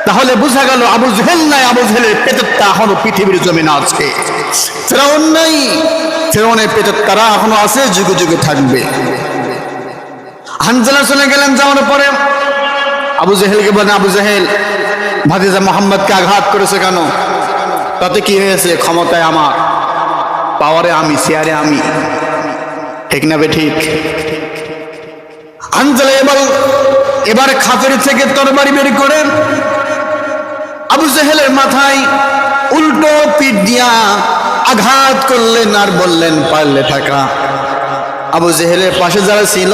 তাহলে বোঝা গেল আবু জেহেল নাই, আবু জেহেলের পেটের তা এখনো পৃথিবীর জমিনে আছে। ফেরাউন নাই, ফেরাউনের পেটের তারা এখনো আছে, যুগে যুগে থাকবে। হানজালা চলে গেলেন, যাওয়ার পরে আবু জেহেলকে বলেন, আবু জেহেল ভাতিজা মোহাম্মদকে আঘাত করেছে কেন? তাতে কি হয়েছে? ক্ষমতায় আমার, পাওয়ারে আমি, চেয়ারে আমি, ঠিক না বে ঠিক? হানজালা এবার খাতের থেকে তরবারি বের করে আবু জেহেলের মাথায় উল্টো পিঠ দিয়া আঘাত করলেন আর বললেন, পারলে থাকা। আবু জেহেলের পাশে যারা ছিল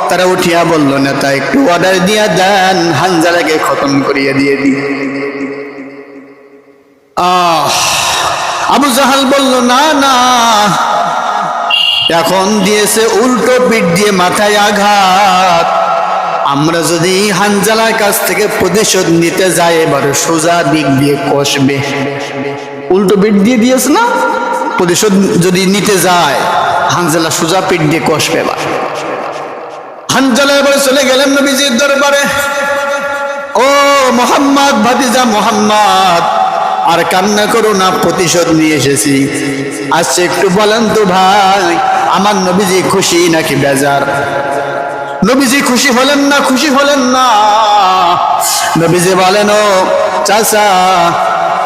তারা উঠিয়া বলল, নেতা একটু অর্ডার দিয়া দেন, হানজালাকে খতম করিয়ে দিয়ে দি। আবু জাহাল বলল, না না, এখন দিয়েছে উল্টো পিঠ দিয়ে মাথায় আঘাত, আমরা যদি হানজালার কাছ থেকে প্রতিশোধ নিতে যাই এবার সোজা দিক দিয়ে কষবে। উল্টো পিঠ দিয়ে দিয়েছে না, প্রতিশোধ যদি নিতে যায় হানজালা সোজা পিঠ দিয়ে কষবে। এবার হানজালা এবার চলে গেলেন নবীজির দরবারে। ও মোহাম্মদ, ভাতিজা মোহাম্মদ, আর কান্না করো না, প্রতিশোধ নিয়ে এসেছি। আচ্ছা একটু বলেন তো ভাই, আমার নবীজি খুশি নাকি বেজার? নবীজি খুশি হলেন না? খুশি হলেন না? নবীজি বলেন, ও চাচা,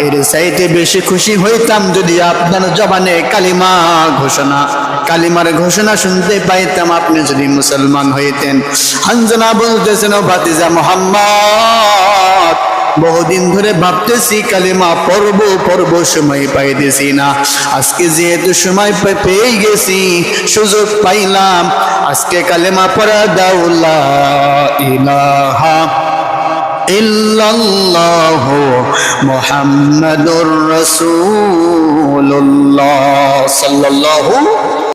এর চাইতে বেশি খুশি হইতাম যদি আপনার জবানে কালিমার ঘোষণা শুনতে পাইতাম, আপনি যদি মুসলমান হইতেন। হানজালা বলতেছেন, ও ভাতিজা মোহাম্মদ, বহুদিন ধরে ভাবতেছি কালিমা পড়ব, সময় পাইতেছি না। আজকে যেহেতু সময় পেয়ে গেছি, সুযোগ পাইলাম, আজকে কালিমা পড়া দাও, লা ইলাহা ইল্লাল্লাহু মুহাম্মাদুর রাসূলুল্লাহ সাল্লাল্লাহু